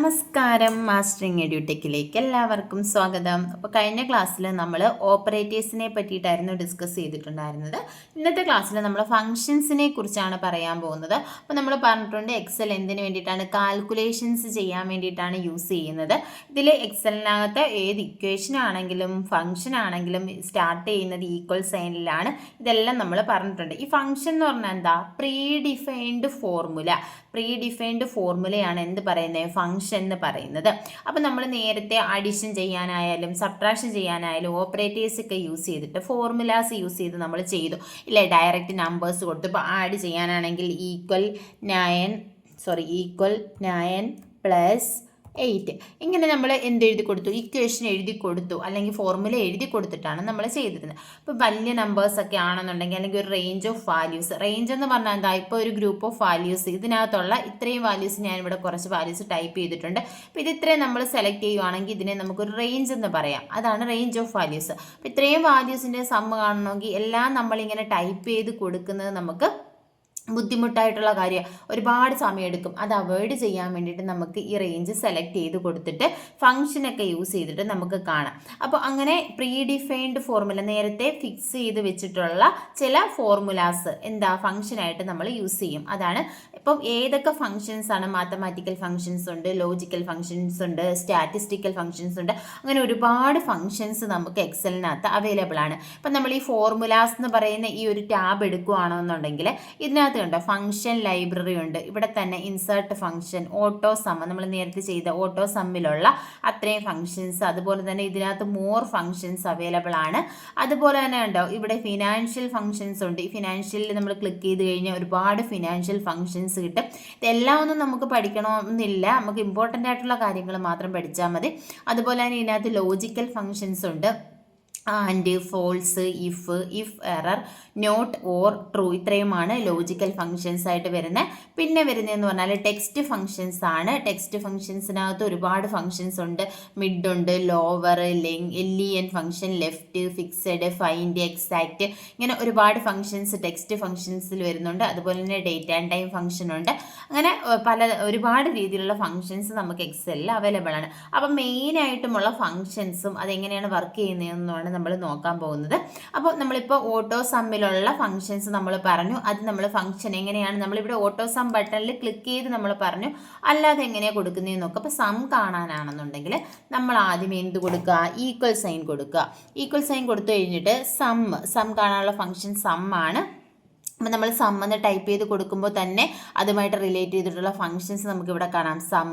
നമസ്കാരം, മാസ്റ്ററിങ് എഡ്യൂടെക്കിലേക്ക് എല്ലാവർക്കും സ്വാഗതം. അപ്പോൾ കഴിഞ്ഞ ക്ലാസ്സിൽ നമ്മൾ ഓപ്പറേറ്റേഴ്സിനെ പറ്റിയിട്ടായിരുന്നു ഡിസ്കസ് ചെയ്തിട്ടുണ്ടായിരുന്നത്. ഇന്നത്തെ ക്ലാസ്സിൽ നമ്മൾ ഫങ്ഷൻസിനെ കുറിച്ചാണ് പറയാൻ പോകുന്നത്. അപ്പോൾ നമ്മൾ പറഞ്ഞിട്ടുണ്ട് എക്സൽ എന്തിനു വേണ്ടിയിട്ടാണ്, കാൽക്കുലേഷൻസ് ചെയ്യാൻ വേണ്ടിയിട്ടാണ് യൂസ് ചെയ്യുന്നത്. ഇതിൽ എക്സലിനകത്ത് ഏത് ഇക്വേഷൻ ആണെങ്കിലും ഫംഗ്ഷൻ ആണെങ്കിലും സ്റ്റാർട്ട് ചെയ്യുന്നത് ഈക്വൽ സൈനിലാണ്. ഇതെല്ലാം നമ്മൾ പറഞ്ഞിട്ടുണ്ട്. ഈ ഫംഗ്ഷൻ എന്ന് പറഞ്ഞാൽ എന്താ, പ്രീ ഡിഫൈൻഡ് ഫോർമുലയാണ് എന്ത് പറയുന്നത്, ഫംഗ്ഷൻ എന്ന് പറയുന്നത്. അപ്പോൾ നമ്മൾ നേരത്തെ അഡിഷൻ ചെയ്യാനായാലും സബ്ട്രാക്ഷൻ ചെയ്യാനായാലും ഓപ്പറേറ്റേഴ്സ് ഒക്കെ യൂസ് ചെയ്തിട്ട് ഫോർമുലാസ് യൂസ് ചെയ്ത് നമ്മൾ ചെയ്തു ഇല്ലേ, ഡയറക്റ്റ് നമ്പേഴ്സ് കൊടുത്തു. ഇപ്പോൾ ആഡ് ചെയ്യാനാണെങ്കിൽ ഈക്വൽ 9 പ്ലസ് 8 ഇങ്ങനെ നമ്മൾ എന്തെഴുതി കൊടുത്തു, ഇക്വേഷൻ എഴുതി കൊടുത്തു, അല്ലെങ്കിൽ ഫോർമുല എഴുതി കൊടുത്തിട്ടാണ് നമ്മൾ ചെയ്തിരുന്നത്. ഇപ്പോൾ വലിയ നമ്പേഴ്സൊക്കെ ആണെന്നുണ്ടെങ്കിൽ അല്ലെങ്കിൽ ഒരു റേഞ്ച് ഓഫ് വാല്യൂസ്, റേഞ്ച് എന്ന് പറഞ്ഞാൽ എന്താ, ഇപ്പോൾ ഒരു ഗ്രൂപ്പ് ഓഫ് വാല്യൂസ്, ഇതിനകത്തുള്ള ഇത്രയും വാല്യൂസ് ഞാനിവിടെ കുറച്ച് വാല്യൂസ് ടൈപ്പ് ചെയ്തിട്ടുണ്ട്. അപ്പോൾ ഇത് ഇത്രയും നമ്മൾ സെലക്ട് ചെയ്യുവാണെങ്കിൽ ഇതിനെ നമുക്കൊരു റേഞ്ച് എന്ന് പറയാം. അതാണ് റേഞ്ച് ഓഫ് വാല്യൂസ്. അപ്പോൾ ഇത്രയും വാല്യൂസിൻ്റെ സമ്മ് കാണണമെങ്കിൽ എല്ലാം നമ്മളിങ്ങനെ ടൈപ്പ് ചെയ്ത് കൊടുക്കുന്നത് നമുക്ക് ബുദ്ധിമുട്ടായിട്ടുള്ള കാര്യം, ഒരുപാട് സമയം എടുക്കും. അത് അവോയ്ഡ് ചെയ്യാൻ വേണ്ടിയിട്ട് നമുക്ക് ഈ റേഞ്ച് സെലക്ട് ചെയ്ത് കൊടുത്തിട്ട് ഫംഗ്ഷനൊക്കെ യൂസ് ചെയ്തിട്ട് നമുക്ക് കാണാം. അപ്പോൾ അങ്ങനെ പ്രീ ഡിഫൈൻഡ് ഫോർമുല, നേരത്തെ ഫിക്സ് ചെയ്ത് വെച്ചിട്ടുള്ള ചില ഫോർമുലാസ് എന്താ ഫംഗ്ഷനായിട്ട് നമ്മൾ യൂസ് ചെയ്യും. അതാണ് ഇപ്പം ഏതൊക്കെ ഫംഗ്ഷൻസ് ആണ്, മാത്തമാറ്റിക്കൽ ഫംഗ്ഷൻസ് ഉണ്ട്, ലോജിക്കൽ ഫംഗ്ഷൻസ് ഉണ്ട്, സ്റ്റാറ്റിസ്റ്റിക്കൽ ഫംഗ്ഷൻസ് ഉണ്ട്, അങ്ങനെ ഒരുപാട് ഫംഗ്ഷൻസ് നമുക്ക് എക്സലിനകത്ത് അവൈലബിൾ ആണ്. ഇപ്പം നമ്മൾ ഈ ഫോർമുലാസ് എന്ന് പറയുന്ന ഈ ഒരു ടാബ് എടുക്കുകയാണെന്നുണ്ടെങ്കിൽ ഇതിനകത്ത് കണ്ടോ ഫംഗ്ഷൻ ലൈബ്രറി ഉണ്ട്. ഇവിടെ തന്നെ ഇൻസേർട്ട് ഫംഗ്ഷൻ, ഓട്ടോ സം, നമ്മൾ നേരത്തെ ചെയ്ത ഓട്ടോ സമ്മിലുള്ള അത്രയും ഫംഗ്ഷൻസ്, അതുപോലെ തന്നെ ഇതിനകത്ത് മോർ ഫംഗ്ഷൻസ് അവൈലബിൾ ആണ്. അതുപോലെ തന്നെ ഉണ്ടോ ഇവിടെ ഫിനാൻഷ്യൽ ഫംഗ്ഷൻസ് ഉണ്ട്. ഈ ഫിനാൻഷ്യലിൽ നമ്മൾ ക്ലിക്ക് ചെയ്ത് കഴിഞ്ഞാൽ ഒരുപാട് ഫിനാൻഷ്യൽ ഫംഗ്ഷൻസ് കിട്ടും. ഇതെല്ലാം ഒന്നും നമുക്ക് പഠിക്കണമെന്നില്ല, നമുക്ക് ഇമ്പോർട്ടൻ്റ് ആയിട്ടുള്ള കാര്യങ്ങൾ മാത്രം പഠിച്ചാൽ മതി. അതുപോലെ തന്നെ ഇതിനകത്ത് ലോജിക്കൽ ഫംഗ്ഷൻസ് ഉണ്ട്. And, false, if error, not, or, true, ഇത്രയുമാണ് ലോജിക്കൽ ഫംഗ്ഷൻസ് ആയിട്ട് വരുന്നത്. പിന്നെ വരുന്നതെന്ന് പറഞ്ഞാൽ ടെക്സ്റ്റ് ഫംഗ്ഷൻസ് ആണ്. ടെക്സ്റ്റ് ഫംഗ്ഷൻസിനകത്ത് ഒരുപാട് ഫംഗ്ഷൻസ് ഉണ്ട്. മിഡ് ഉണ്ട്, lower, LEN function, left, fixed, find, exact, ഇങ്ങനെ ഒരുപാട് ഫംഗ്ഷൻസ് ടെക്സ്റ്റ് ഫംഗ്ഷൻസിൽ വരുന്നുണ്ട്. അതുപോലെ തന്നെ ഡേറ്റ് ആൻഡ് ടൈം ഫംഗ്ഷൻ ഉണ്ട്. അങ്ങനെ ഒരുപാട് രീതിയിലുള്ള ഫംഗ്ഷൻസ് നമുക്ക് എക്സലിൽ അവൈലബിൾ ആണ്. അപ്പം മെയിനായിട്ടുമുള്ള ഫംഗ്ഷൻസും അതെങ്ങനെയാണ് വർക്ക് ചെയ്യുന്നതെന്നാണ് നമ്മൾ നോക്കാൻ പോകുന്നത്. അപ്പോൾ നമ്മളിപ്പോൾ ഓട്ടോ സമ്മിലുള്ള ഫംഗ്ഷൻസ് നമ്മൾ പറഞ്ഞു. അത് നമ്മൾ ഫംഗ്ഷൻ എങ്ങനെയാണ്, നമ്മളിവിടെ ഓട്ടോ സം ബട്ടണിൽ ക്ലിക്ക് ചെയ്ത് നമ്മൾ പറഞ്ഞു. അല്ലാതെ എങ്ങനെയാണ് കൊടുക്കുന്നതെന്ന് നോക്കുക. അപ്പോൾ സം കാണാനാണെന്നുണ്ടെങ്കിൽ നമ്മൾ ആദ്യം എന്ത് കൊടുക്കുക, ഈക്വൽ സൈൻ കൊടുക്കുക. ഈക്വൽ സൈൻ കൊടുത്തു കഴിഞ്ഞിട്ട് സം കാണാനുള്ള ഫംഗ്ഷൻ സം ആണ്. അപ്പം നമ്മൾ സം എന്ന് ടൈപ്പ് ചെയ്ത് കൊടുക്കുമ്പോൾ തന്നെ അതുമായിട്ട് റിലേറ്റ് ചെയ്തിട്ടുള്ള ഫംഗ്ഷൻസ് നമുക്കിവിടെ കാണാം. Sum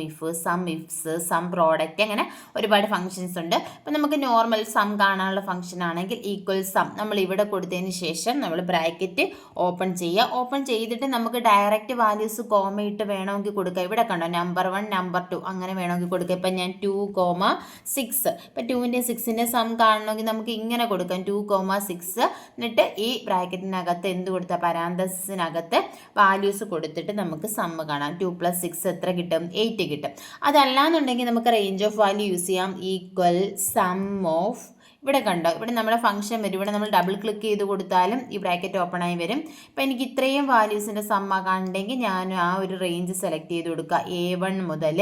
if, sum ifs, sum product, അങ്ങനെ ഒരുപാട് ഫംഗ്ഷൻസ് ഉണ്ട്. അപ്പം നമുക്ക് നോർമൽ സം കാണാനുള്ള ഫംഗ്ഷൻ ആണെങ്കിൽ ഈക്വൽ സം നമ്മൾ ഇവിടെ കൊടുത്തതിന് ശേഷം നമ്മൾ ബ്രാക്കറ്റ് ഓപ്പൺ ചെയ്യുക. ഓപ്പൺ ചെയ്തിട്ട് നമുക്ക് ഡയറക്റ്റ് വാല്യൂസ് കോമ ഇട്ട് വേണമെങ്കിൽ കൊടുക്കുക. ഇവിടെ കണ്ടോ നമ്പർ 1 നമ്പർ 2 അങ്ങനെ വേണമെങ്കിൽ കൊടുക്കുക. ഇപ്പം ഞാൻ 2,6, ഇപ്പം 2ൻ്റെ 6ൻ്റെ സം കാണണമെങ്കിൽ നമുക്ക് ഇങ്ങനെ കൊടുക്കാം, 2,6. എന്നിട്ട് ഈ ബ്രാക്കറ്റിനകത്ത് എന്ത് കൊടുത്താൽ പരാന്തസിനകത്ത് വാല്യൂസ് കൊടുത്തിട്ട് നമുക്ക് സമ്മ് കാണാം. 2 + 6 എത്ര കിട്ടും, 8 കിട്ടും. അതല്ലാന്നുണ്ടെങ്കിൽ നമുക്ക് റേഞ്ച് ഓഫ് വാല്യൂ യൂസ് ചെയ്യാം. ഈക്വൽ സം ഓഫ്, ഇവിടെ കണ്ടോ ഇവിടെ നമ്മുടെ ഫംഗ്ഷൻ വരും. ഇവിടെ നമ്മൾ ഡബിൾ ക്ലിക്ക് ചെയ്ത് കൊടുത്താലും ഈ ബ്രാക്കറ്റ് ഓപ്പൺ ആയി വരും. അപ്പോൾ എനിക്ക് ഇത്രയും വാല്യൂസിൻ്റെ സമ്മ കാണണമെങ്കിൽ ഞാൻ ആ ഒരു റേഞ്ച് സെലക്ട് ചെയ്ത് കൊടുക്കുക, A1 മുതൽ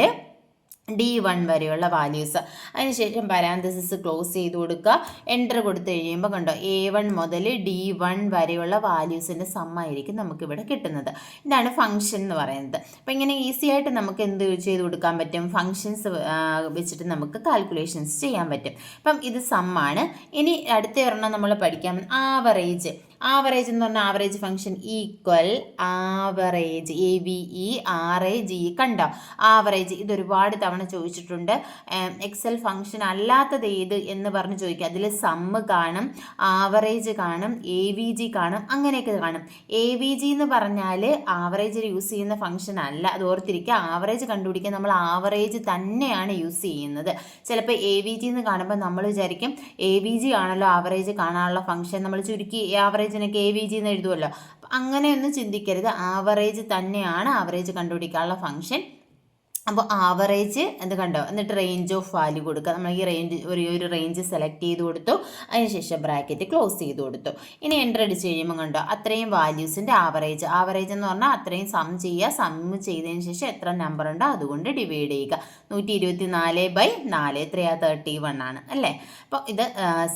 D1 വരെയുള്ള വാല്യൂസ്. അതിനുശേഷം പാരാന്തസിസ് ക്ലോസ് ചെയ്ത് കൊടുക്കുക. എൻ്റർ കൊടുത്തു കഴിയുമ്പോൾ കണ്ടോ A1 മുതൽ D1 വരെയുള്ള വാല്യൂസിൻ്റെ സമ്മായിരിക്കും നമുക്കിവിടെ കിട്ടുന്നത്. ഇതാണ് ഫംഗ്ഷൻ എന്ന് പറയുന്നത്. അപ്പോൾ ഇങ്ങനെ ഈസി ആയിട്ട് നമുക്ക് എന്ത് ചെയ്ത് കൊടുക്കാൻ പറ്റും, ഫംഗ്ഷൻസ് വെച്ചിട്ട് നമുക്ക് കാൽക്കുലേഷൻസ് ചെയ്യാൻ പറ്റും. അപ്പം ഇത് സമ്മാണ്. ഇനി അടുത്ത ഒരെണ്ണം നമ്മൾ പഠിക്കാം, ആവറേജ്. ആവറേജ് എന്ന് പറഞ്ഞാൽ average function equal average, AVERAGE, കണ്ടോ ആവറേജ്. ഇതൊരുപാട് തവണ ചോദിച്ചിട്ടുണ്ട്. എക്സൽ ഫംഗ്ഷൻ അല്ലാത്തത് ഏത് എന്ന് പറഞ്ഞ് ചോദിക്കുക. അതിൽ സമ്മ് കാണും, ആവറേജ് കാണും, AVG കാണും, അങ്ങനെയൊക്കെ കാണും. AVG എന്ന് പറഞ്ഞാൽ ആവറേജിൽ യൂസ് ചെയ്യുന്ന ഫംഗ്ഷൻ അല്ല, അത് ഓർത്തിരിക്കുക. ആവറേജ് കണ്ടുപിടിക്കാൻ നമ്മൾ ആവറേജ് തന്നെയാണ് യൂസ് ചെയ്യുന്നത്. ചിലപ്പോൾ AVG എന്ന് കാണുമ്പോൾ നമ്മൾ വിചാരിക്കും AVG ആണല്ലോ ആവറേജ് കാണാനുള്ള ഫംഗ്ഷൻ, നമ്മൾ ചുരുക്കി ആവറേജിനൊക്കെ AVG എന്ന് എഴുതുമല്ലോ. അങ്ങനെയൊന്നും ചിന്തിക്കരുത്, ആവറേജ് തന്നെയാണ് ആവറേജ് കണ്ടുപിടിക്കാനുള്ള ഫംഗ്ഷൻ. അപ്പോൾ ആവറേജ് അത് കണ്ടോ, എന്നിട്ട് റേഞ്ച് ഓഫ് വാല്യൂ കൊടുക്കുക. നമ്മൾ ഈ ഒരു റേഞ്ച് സെലക്ട് ചെയ്ത് കൊടുത്തു, അതിനുശേഷം ബ്രാക്കറ്റ് ക്ലോസ് ചെയ്ത് കൊടുത്തു. ഇനി എൻ്റർ അടിച്ച് കഴിയുമ്പോൾ കണ്ടോ അത്രയും വാല്യൂസിൻ്റെ ആവറേജ് എന്ന് പറഞ്ഞാൽ അത്രയും സം ചെയ്യുക, സം ചെയ്തതിന് ശേഷം എത്ര നമ്പർ ഉണ്ടോ അതുകൊണ്ട് ഡിവൈഡ് ചെയ്യുക. 124/4 എത്രയാ 31 ആണ് അല്ലേ. അപ്പോൾ ഇത്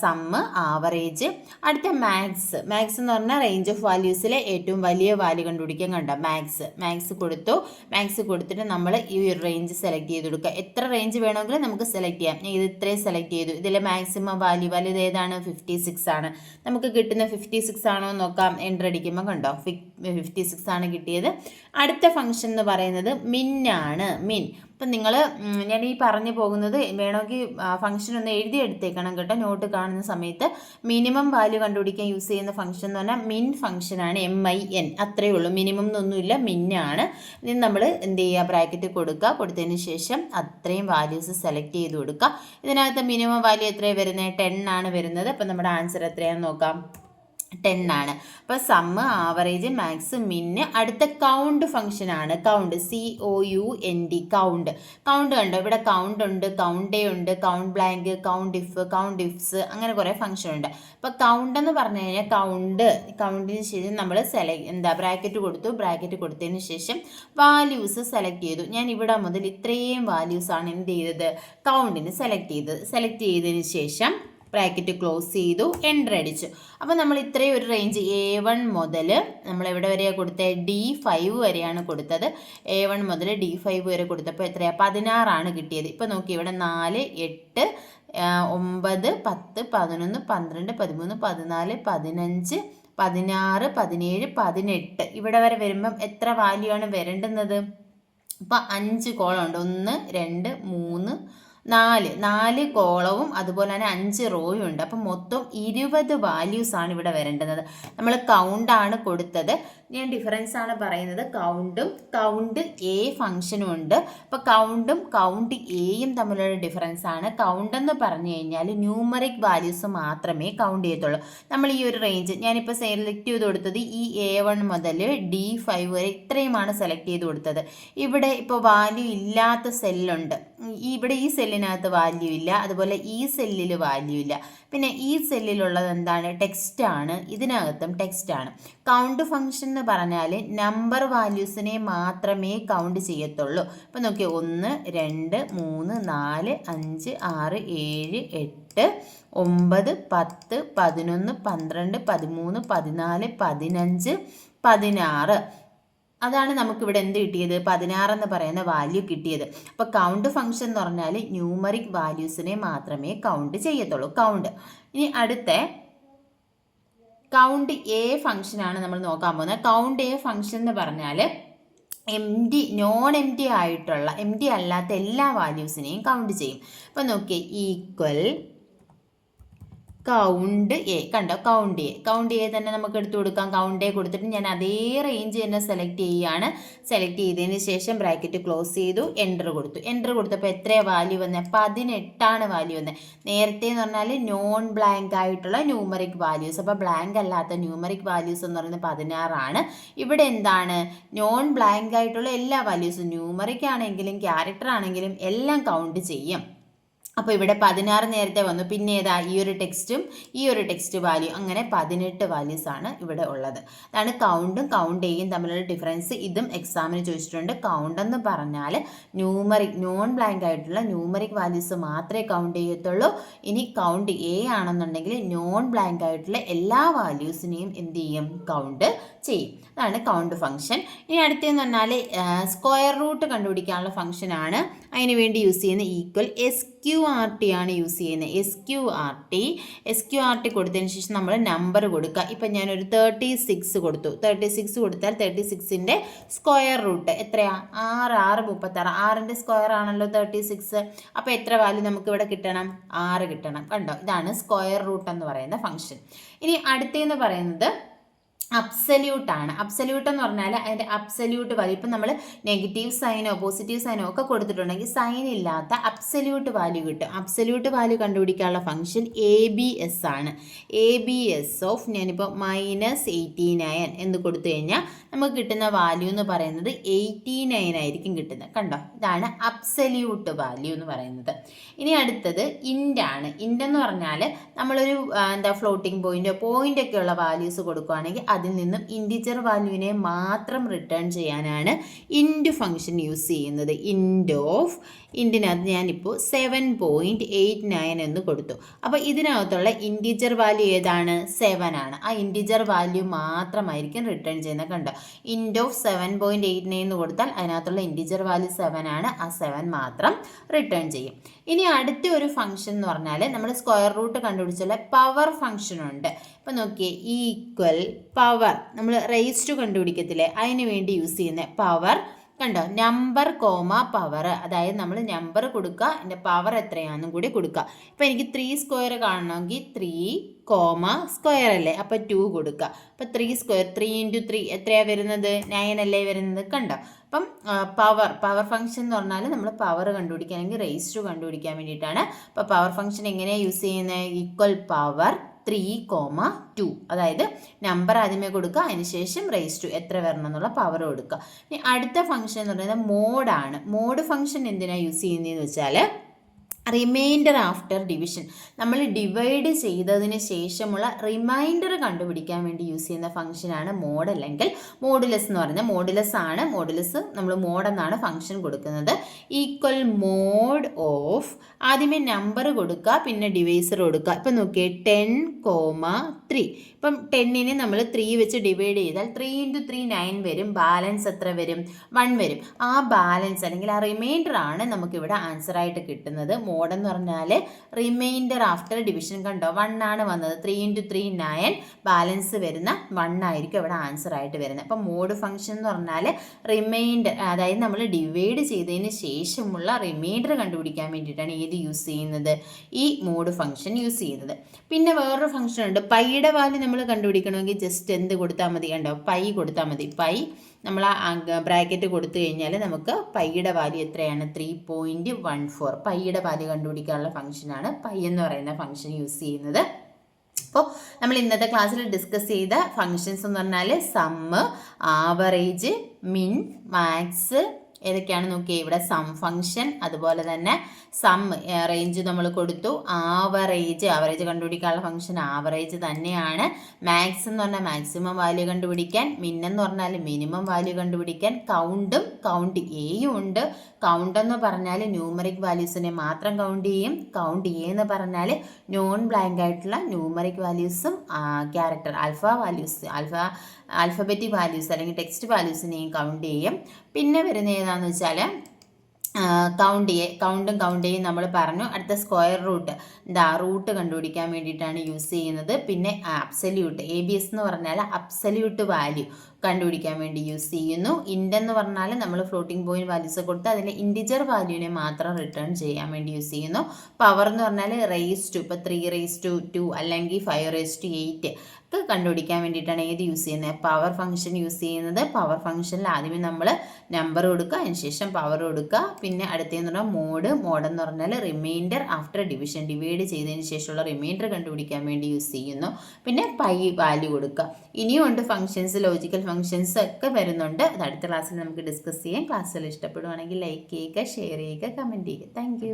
സമ്മ്, ആവറേജ്. അടുത്ത മാക്സ് എന്ന് പറഞ്ഞാൽ റേഞ്ച് ഓഫ് വാല്യൂസിലെ ഏറ്റവും വലിയ വാല്യൂ കണ്ടുപിടിക്കാൻ കണ്ടോ മാക്സ് കൊടുത്തിട്ട് നമ്മൾ ഈ റേഞ്ച് സെലക്ട് ചെയ്ത് കൊടുക്കുക. എത്ര റേഞ്ച് വേണമെങ്കിലും നമുക്ക് സെലക്ട് ചെയ്യാം. ഇത് ഇത്രയും സെലക്ട് ചെയ്തു. ഇതിലെ മാക്സിമം വാല്യൂ വലുത് ഏതാണ്? 56 ആണ്. നമുക്ക് കിട്ടുന്ന 56 ആണോ എന്ന് നോക്കാം. എൻ്റർ അടിക്കുമ്പോൾ കണ്ടോ 56 ആണ് കിട്ടിയത്. അടുത്ത ഫംഗ്ഷൻ എന്ന് പറയുന്നത് മിന്നാണ്. അപ്പം നിങ്ങൾ ഞാൻ ഈ പറഞ്ഞു പോകുന്നത് വേണമെങ്കിൽ ഫംഗ്ഷൻ ഒന്ന് എഴുതിയെടുത്തേക്കണം കേട്ടോ. നോട്ട് കാണുന്ന സമയത്ത് മിനിമം വാല്യൂ കണ്ടുപിടിക്കാൻ യൂസ് ചെയ്യുന്ന ഫംഗ്ഷൻ എന്ന് പറഞ്ഞാൽ മിൻ ഫംഗ്ഷനാണ്. MIN അത്രയേ ഉള്ളൂ. മിനിമം എന്നൊന്നുമില്ല, മിന്നാണ്. ഇതിന് നമ്മൾ എന്ത് ചെയ്യുക, ബ്രാക്കറ്റ് കൊടുത്തതിന് ശേഷം അത്രയും വാല്യൂസ് സെലക്ട് ചെയ്ത് കൊടുക്കുക. ഇതിനകത്ത് മിനിമം വാല്യൂ എത്രയാണ് വരുന്നത്? 10 ആണ് വരുന്നത്. അപ്പം നമ്മുടെ ആൻസർ എത്രയാണെന്ന് നോക്കാം. 10 ആണ്. അപ്പോൾ സമ്മ്, ആവറേജ്, മാക്സ്, മിന്ന്. അടുത്ത കൗണ്ട് ഫംഗ്ഷനാണ്. കൗണ്ട് COUNT കൗണ്ട് കണ്ടോ. ഇവിടെ കൗണ്ട് ഉണ്ട്, കൗണ്ട് എ ഉണ്ട്, കൗണ്ട് ബ്ലാങ്ക്, കൗണ്ട് ഇഫ്സ് അങ്ങനെ കുറേ ഫംഗ്ഷൻ ഉണ്ട്. അപ്പോൾ കൗണ്ട് എന്ന് പറഞ്ഞു കഴിഞ്ഞാൽ കൗണ്ടിന് ശേഷം നമ്മൾ ബ്രാക്കറ്റ് കൊടുത്തതിന് ശേഷം വാല്യൂസ് സെലക്ട് ചെയ്തു. ഞാൻ ഇവിടെ മുതൽ ഇത്രയും വാല്യൂസാണ് എന്ത് ചെയ്തത്, കൗണ്ടിന് സെലക്ട് ചെയ്തതിന് ശേഷം ബ്രാക്കറ്റ് ക്ലോസ് ചെയ്തു, എൻ്റർ അടിച്ചു. അപ്പോൾ നമ്മൾ ഇത്രയും ഒരു റേഞ്ച് A1 മുതൽ നമ്മൾ എവിടെ വരെയാണ് കൊടുത്തത്? D5 വരെയാണ് കൊടുത്തത്. A1 മുതൽ D5 വരെ കൊടുത്തപ്പോൾ എത്രയാണ്? 16 ആണ് കിട്ടിയത്. ഇപ്പോൾ നോക്കി, ഇവിടെ 4, 8, 9, 10, 11, 12, 13, 14, 15, 16, 17, 18 ഇവിടെ വരെ വരുമ്പം എത്ര വാല്യൂ ആണ് വരേണ്ടുന്നത്? അപ്പോൾ 5 കോളം ഉണ്ട്. 1, 2, 3, 4 കോളവും അതുപോലെ തന്നെ 5 റോയും ഉണ്ട്. അപ്പം മൊത്തം 20 വാല്യൂസാണ് ഇവിടെ വരേണ്ടത്. നമ്മൾ കൗണ്ടാണ് കൊടുത്തത്. ഞാൻ ഡിഫറൻസ് ആണ് പറയുന്നത്. കൗണ്ട് എ ഫംഗ്ഷനും ഉണ്ട്. അപ്പോൾ കൗണ്ട് എയും തമ്മിലുള്ള ഡിഫറൻസ് ആണ്. കൗണ്ട് എന്ന് പറഞ്ഞു കഴിഞ്ഞാൽ ന്യൂമറിക് വാല്യൂസ് മാത്രമേ കൗണ്ട് ചെയ്യത്തുള്ളൂ. നമ്മൾ ഈ ഒരു റേഞ്ച് ഞാനിപ്പോൾ സെലക്ട് ചെയ്ത് കൊടുത്തത് ഈ A1 മുതൽ D5 വരെ ഇത്രയുമാണ് സെലക്ട് ചെയ്ത് കൊടുത്തത്. ഇവിടെ ഇപ്പോൾ വാല്യൂ ഇല്ലാത്ത സെല്ലുണ്ട്. ഇവിടെ ഈ സെല്ലിനകത്ത് വാല്യൂ ഇല്ല, അതുപോലെ ഈ സെല്ലിൽ വാല്യൂ ഇല്ല. പിന്നെ ഈ സെല്ലിലുള്ളത് എന്താണ്? ടെക്സ്റ്റ് ആണ്. ഇതിനകത്തും ടെക്സ്റ്റ് ആണ്. കൗണ്ട് ഫംഗ്ഷൻ എന്ന് പറഞ്ഞാൽ നമ്പർ വാല്യൂസിനെ മാത്രമേ കൗണ്ട് ചെയ്യത്തുള്ളൂ. ഇപ്പം നോക്കിയോ, 1, 2, 3, 4, 5, 6, 7, 8, 9, 10, 11, 12, 13, 14, 15, 16. അതാണ് നമുക്കിവിടെ എന്ത് കിട്ടിയത്? 16 എന്ന് പറയുന്ന വാല്യൂ കിട്ടിയത്. അപ്പോൾ കൗണ്ട് ഫംഗ്ഷൻ എന്ന് പറഞ്ഞാൽ ന്യൂമറിക് വാല്യൂസിനെ മാത്രമേ കൗണ്ട് ചെയ്യത്തുള്ളൂ. ഇനി അടുത്ത കൗണ്ട് എ ഫംഗ്ഷനാണ് നമ്മൾ നോക്കാൻ പോകുന്നത്. കൗണ്ട് എ ഫംഗ്ഷൻ എന്ന് പറഞ്ഞാൽ നോൺ എം ടി അല്ലാത്ത എല്ലാ വാല്യൂസിനെയും കൗണ്ട് ചെയ്യും. അപ്പോൾ നോക്കിയേ, ഈക്വൽ കൗണ്ട് എ കണ്ടോ, കൗണ്ട് എ തന്നെ നമുക്ക് എടുത്തു കൊടുക്കാം. കൗണ്ട് എ കൊടുത്തിട്ട് ഞാൻ അതേ റേഞ്ച് തന്നെ സെലക്ട് ചെയ്തതിന് ശേഷം ബ്രാക്കറ്റ് ക്ലോസ് ചെയ്തു, എൻ്റർ കൊടുത്തപ്പോൾ എത്രയാണ് വാല്യൂ വന്നത്? 18 ആണ് വാല്യൂ വന്നത്. നേരത്തെ എന്ന് പറഞ്ഞാൽ നോൺ ബ്ലാങ്ക് ആയിട്ടുള്ള ന്യൂമറിക് വാല്യൂസ്. അപ്പോൾ ബ്ലാങ്ക് അല്ലാത്ത ന്യൂമറിക് വാല്യൂസ് എന്ന് പറയുന്നത് 16 ആണ്. ഇവിടെ എന്താണ്? നോൺ ബ്ലാങ്ക് ആയിട്ടുള്ള എല്ലാ വാല്യൂസും, ന്യൂമറിക് ആണെങ്കിലും ക്യാരക്ടർ ആണെങ്കിലും എല്ലാം കൗണ്ട് ചെയ്യും. അപ്പോൾ ഇവിടെ 16 നേരത്തെ വന്നു. പിന്നെ ഏതാ? ഈ ഒരു ടെക്സ്റ്റ് വാല്യൂ, അങ്ങനെ 18 വാല്യൂസാണ് ഇവിടെ ഉള്ളത്. അതാണ് കൗണ്ട് എയും തമ്മിലുള്ള ഡിഫറൻസ്. ഇതും എക്സാമിന് ചോദിച്ചിട്ടുണ്ട്. കൗണ്ട് എന്ന് പറഞ്ഞാൽ നോൺ ബ്ലാങ്ക് ആയിട്ടുള്ള ന്യൂമറിക് വാല്യൂസ് മാത്രമേ കൗണ്ട് ചെയ്യത്തുള്ളൂ. ഇനി കൗണ്ട് എ ആണെന്നുണ്ടെങ്കിൽ നോൺ ബ്ലാങ്ക് ആയിട്ടുള്ള എല്ലാ വാല്യൂസിനെയും എന്ത് ചെയ്യും? കൗണ്ട് ചെയ്യും. അതാണ് കൗണ്ട് ഫംഗ്ഷൻ. ഇനി അടുത്തതെന്ന് പറഞ്ഞാൽ സ്ക്വയർ റൂട്ട് കണ്ടുപിടിക്കാനുള്ള ഫംഗ്ഷനാണ്. അതിന് വേണ്ടി യൂസ് ചെയ്യുന്ന ഈക്വൽ SQRT ആണ് യൂസ് ചെയ്യുന്നത്. SQRT കൊടുത്തതിന് ശേഷം നമ്മൾ നമ്പർ കൊടുക്കുക. ഇപ്പം ഞാനൊരു 36 കൊടുത്തു. 36 കൊടുത്താൽ 36ൻ്റെ സ്ക്വയർ റൂട്ട് എത്രയാണ്? 6, 36. 6ൻ്റെ സ്ക്വയർ ആണല്ലോ 36. അപ്പോൾ എത്ര വാല്യൂ നമുക്കിവിടെ കിട്ടണം? 6 കിട്ടണം. കണ്ടോ, ഇതാണ് സ്ക്വയർ റൂട്ട് എന്ന് പറയുന്ന ഫംഗ്ഷൻ. ഇനി അടുത്തതെന്ന് പറയുന്നത് അബ്സല്യൂട്ടാണ്. അബ്സല്യൂട്ട് എന്ന് പറഞ്ഞാൽ അതിൻ്റെ അബ്സല്യൂട്ട് വാല്യൂ, ഇപ്പം നമ്മൾ നെഗറ്റീവ് സൈനോ പോസിറ്റീവ് സൈനോ ഒക്കെ കൊടുത്തിട്ടുണ്ടെങ്കിൽ സൈൻ ഇല്ലാത്ത അബ്സല്യൂട്ട് വാല്യൂ കിട്ടും. അബ്സല്യൂട്ട് വാല്യൂ കണ്ടുപിടിക്കാനുള്ള ഫംഗ്ഷൻ ABS ആണ്. ABS ഓഫ് ഞാനിപ്പോൾ -89 എന്ന് കൊടുത്തു കഴിഞ്ഞാൽ നമുക്ക് കിട്ടുന്ന വാല്യൂ എന്ന് പറയുന്നത് 89 ആയിരിക്കും കിട്ടുന്നത്. കണ്ടോ, ഇതാണ് അബ്സല്യൂട്ട് വാല്യൂ എന്ന് പറയുന്നത്. ഇനി അടുത്തത് ഇൻ്റ് ആണ്. ഇൻ്റ് എന്ന് പറഞ്ഞാൽ നമ്മളൊരു ഫ്ലോട്ടിംഗ് പോയിൻ്റൊക്കെ ഉള്ള വാല്യൂസ് കൊടുക്കുകയാണെങ്കിൽ അതിൽ നിന്നും ഇൻറ്റിജർ വാല്യൂവിനെ മാത്രം റിട്ടേൺ ചെയ്യാനാണ് ഇൻറ്റ് ഫംഗ്ഷൻ യൂസ് ചെയ്യുന്നത്. ഇൻറ്റിനകത്ത് ഞാനിപ്പോൾ 7.89 എന്ന് കൊടുത്തു. അപ്പോൾ ഇതിനകത്തുള്ള ഇൻറ്റിജർ വാല്യൂ ഏതാണ്? 7 ആണ്. ആ ഇൻറ്റിജർ വാല്യൂ മാത്രമായിരിക്കും റിട്ടേൺ ചെയ്യുന്നത്. കണ്ടോ, ഇൻറ്റ് 7.89 എന്ന് കൊടുത്താൽ അതിനകത്തുള്ള ഇൻറ്റിജർ വാല്യൂ 7 ആണ്. ആ 7 മാത്രം റിട്ടേൺ ചെയ്യും. ഇനി അടുത്ത ഒരു ഫംഗ്ഷൻ എന്ന് പറഞ്ഞാൽ നമ്മൾ സ്ക്വയർ റൂട്ട് കണ്ടുപിടിച്ചുള്ള പവർ ഫംഗ്ഷനുണ്ട്. ഇപ്പം നോക്കിയേ, ഈക്വൽ പവർ നമ്മൾ റേസ് ടു കണ്ടുപിടിക്കത്തില്ലേ, അതിന് വേണ്ടി യൂസ് ചെയ്യുന്ന പവർ. കണ്ടോ, നമ്പർ കോമ പവർ, അതായത് നമ്മൾ നമ്പർ കൊടുക്കുക, അതിൻ്റെ പവർ എത്രയാണെന്നും കൂടി കൊടുക്കുക. ഇപ്പം എനിക്ക് 3 സ്ക്വയർ കാണണമെങ്കിൽ 3, സ്ക്വയർ അല്ലേ, അപ്പോൾ 2 കൊടുക്കുക. അപ്പോൾ 3 സ്ക്വയർ 3 × 3 എത്രയാണ് വരുന്നത്? 9 അല്ലേ വരുന്നത്. കണ്ടോ, അപ്പം പവർ ഫംഗ്ഷൻ എന്ന് പറഞ്ഞാൽ നമ്മൾ പവർ കണ്ടുപിടിക്കുകയാണെങ്കിൽ റേസ് ടു കണ്ടുപിടിക്കാൻ വേണ്ടിയിട്ടാണ്. അപ്പോൾ പവർ ഫംഗ്ഷൻ എങ്ങനെയാണ് യൂസ് ചെയ്യുന്നത്? ഈക്വൽ പവർ 3, 2, അതായത് നമ്പർ ആദ്യമേ കൊടുക്കുക, അതിനുശേഷം റേസ് ടു എത്ര വരണം എന്നുള്ള പവർ കൊടുക്കുക. ഇനി അടുത്ത ഫംഗ്ഷൻ എന്ന് പറയുന്നത് മോഡാണ്. മോഡ് ഫംഗ്ഷൻ എന്തിനാണ് യൂസ് ചെയ്യുന്നതെന്ന് വെച്ചാൽ റിമൈൻഡർ ആഫ്റ്റർ ഡിവിഷൻ, നമ്മൾ ഡിവൈഡ് ചെയ്തതിന് ശേഷമുള്ള റിമൈൻഡർ കണ്ടുപിടിക്കാൻ വേണ്ടി യൂസ് ചെയ്യുന്ന ഫംഗ്ഷനാണ് മോഡ് അല്ലെങ്കിൽ മോഡുലസ് എന്ന് പറയുന്നത്. മോഡുലസ് ആണ്. മോഡുലസ് നമ്മൾ മോഡ് എന്നാണ് ഫംഗ്ഷൻ കൊടുക്കുന്നത്. ഈക്വൽ മോഡ് ഓഫ്, ആദ്യമേ നമ്പർ കൊടുക്കുക, പിന്നെ ഡിവൈസർ കൊടുക്കുക. ഇപ്പം നോക്കിയേ 10, 3. ഇപ്പം 10നെ നമ്മൾ 3 വെച്ച് ഡിവൈഡ് ചെയ്താൽ 3 × 3 9 വരും. ബാലൻസ് എത്ര വരും? 1 വരും. ആ ബാലൻസ് അല്ലെങ്കിൽ ആ റിമൈൻഡർ ആണ് നമുക്കിവിടെ ആൻസറായിട്ട് കിട്ടുന്നത്. മോഡ് എന്ന് പറഞ്ഞാൽ റിമൈൻഡർ ആഫ്റ്റർ ഡിവിഷൻ. കണ്ടോ, 1 ആണ് വന്നത്. 3 × 3 9, ബാലൻസ് വരുന്ന 1 ആയിരിക്കും ഇവിടെ ആൻസർ ആയിട്ട് വരുന്നത്. അപ്പം മോഡ് ഫംഗ്ഷൻ എന്ന് പറഞ്ഞാൽ റിമൈൻഡർ, അതായത് നമ്മൾ ഡിവൈഡ് ചെയ്തതിന് ശേഷമുള്ള റിമൈൻഡർ കണ്ടുപിടിക്കാൻ വേണ്ടിയിട്ടാണ് ഏത് യൂസ് ചെയ്യുന്നത്? ഈ മോഡ് ഫംഗ്ഷൻ യൂസ് ചെയ്യുന്നത്. പിന്നെ വേറൊരു ഫംഗ്ഷൻ ഉണ്ട്. പൈയുടെ വാല്യൂ നമ്മൾ കണ്ടുപിടിക്കണമെങ്കിൽ ജസ്റ്റ് എന്ത് കൊടുത്താൽ മതി? കണ്ടോ, പൈ കൊടുത്താൽ മതി. പൈ നമ്മൾ ആ ബ്രാക്കറ്റ് കൊടുത്തു കഴിഞ്ഞാൽ നമുക്ക് പൈയുടെ വാല്യൂ എത്രയാണ്? 3.14. പൈയുടെ വാല്യൂ കണ്ടുപിടിക്കാനുള്ള ഫംഗ്ഷനാണ് പൈ എന്ന് പറയുന്ന ഫംഗ്ഷൻ യൂസ് ചെയ്യുന്നത്. അപ്പോൾ നമ്മൾ ഇന്നത്തെ ക്ലാസ്സിൽ ഡിസ്കസ് ചെയ്ത ഫംഗ്ഷൻസ് എന്ന് പറഞ്ഞാൽ സമ്മ്, ആവറേജ്, മിൻ, മാക്സ്, ഏതൊക്കെയാണ് നോക്കിയേ. ഇവിടെ സം ഫംഗ്ഷൻ, അതുപോലെ തന്നെ സം റേഞ്ച് നമ്മൾ കൊടുത്തു. ആവറേജ് കണ്ടുപിടിക്കാനുള്ള ഫംഗ്ഷൻ ആവറേജ് തന്നെയാണ്. മാക്സ് എന്ന് പറഞ്ഞാൽ മാക്സിമം വാല്യൂ കണ്ടുപിടിക്കാൻ, മിൻ എന്ന് പറഞ്ഞാൽ മിനിമം വാല്യൂ കണ്ടുപിടിക്കാൻ, കൗണ്ട് എയും ഉണ്ട്. കൗണ്ട് എന്ന് പറഞ്ഞാൽ ന്യൂമറിക് വാല്യൂസിനെ മാത്രം കൗണ്ട് ചെയ്യും. കൗണ്ട് എ എന്ന് പറഞ്ഞാൽ നോൺ ബ്ലാങ്ക് ആയിട്ടുള്ള ന്യൂമറിക് വാല്യൂസും ക്യാരക്ടർ ആൽഫബറ്റിക് വാല്യൂസ് അല്ലെങ്കിൽ ടെക്സ്റ്റ് വാല്യൂസിനെയും കൗണ്ട് ചെയ്യും. പിന്നെ വരുന്ന ഏതാണെന്ന് വെച്ചാൽ കൗണ്ട് ചെയ്യും നമ്മൾ പറഞ്ഞു. അടുത്ത സ്ക്വയർ റൂട്ട്, റൂട്ട് കണ്ടുപിടിക്കാൻ വേണ്ടിയിട്ടാണ് യൂസ് ചെയ്യുന്നത്. പിന്നെ അബ്സല്യൂട്ട്, ABS എന്ന് പറഞ്ഞാൽ അബ്സല്യൂട്ട് വാല്യൂ കണ്ടുപിടിക്കാൻ വേണ്ടി യൂസ് ചെയ്യുന്നു. ഇൻറ്റ് എന്ന് പറഞ്ഞാൽ നമ്മൾ ഫ്ലോട്ടിംഗ് പോയിന്റ് വാല്യൂസ് കൊടുത്ത് അതിലെ ഇൻറ്റിജർ വാല്യൂവിനെ മാത്രം റിട്ടേൺ ചെയ്യാൻ വേണ്ടി യൂസ് ചെയ്യുന്നു. പവർ എന്ന് പറഞ്ഞാൽ റേസ് ടു, ഇപ്പോൾ 3/2 അല്ലെങ്കിൽ 5/8 ഒക്കെ കണ്ടുപിടിക്കാൻ വേണ്ടിയിട്ടാണ് ഏത് യൂസ് ചെയ്യുന്നത്? പവർ ഫംഗ്ഷൻ യൂസ് ചെയ്യുന്നത്. പവർ ഫംഗ്ഷനിൽ ആദ്യമേ നമ്മൾ നമ്പർ കൊടുക്കുക, അതിനുശേഷം പവർ കൊടുക്കുക. പിന്നെ അടുത്തതെന്ന് പറഞ്ഞാൽ മോഡ് എന്ന് പറഞ്ഞാൽ റിമൈൻഡർ ആഫ്റ്റർ ഡിവിഷൻ, ഡിവൈഡ് ചെയ്തതിന് ശേഷമുള്ള റിമൈൻഡർ കണ്ടുപിടിക്കാൻ വേണ്ടി യൂസ് ചെയ്യുന്നു. പിന്നെ പൈ വാല്യൂ കൊടുക്കുക. ഇനിയും ഉണ്ട് ഫംഗ്ഷൻസ്, ലോജിക്കൽ ഫംഗ്ഷൻസ് ഒക്കെ വരുന്നുണ്ട്. അത് അടുത്ത ക്ലാസ്സിൽ നമുക്ക് ഡിസ്കസ് ചെയ്യാം. ക്ലാസ്സിൽ ഇഷ്ടപ്പെടുവാണെങ്കിൽ ലൈക്ക് ചെയ്യുക, ഷെയർ ചെയ്യുക, കമൻറ്റ് ചെയ്യുക. താങ്ക്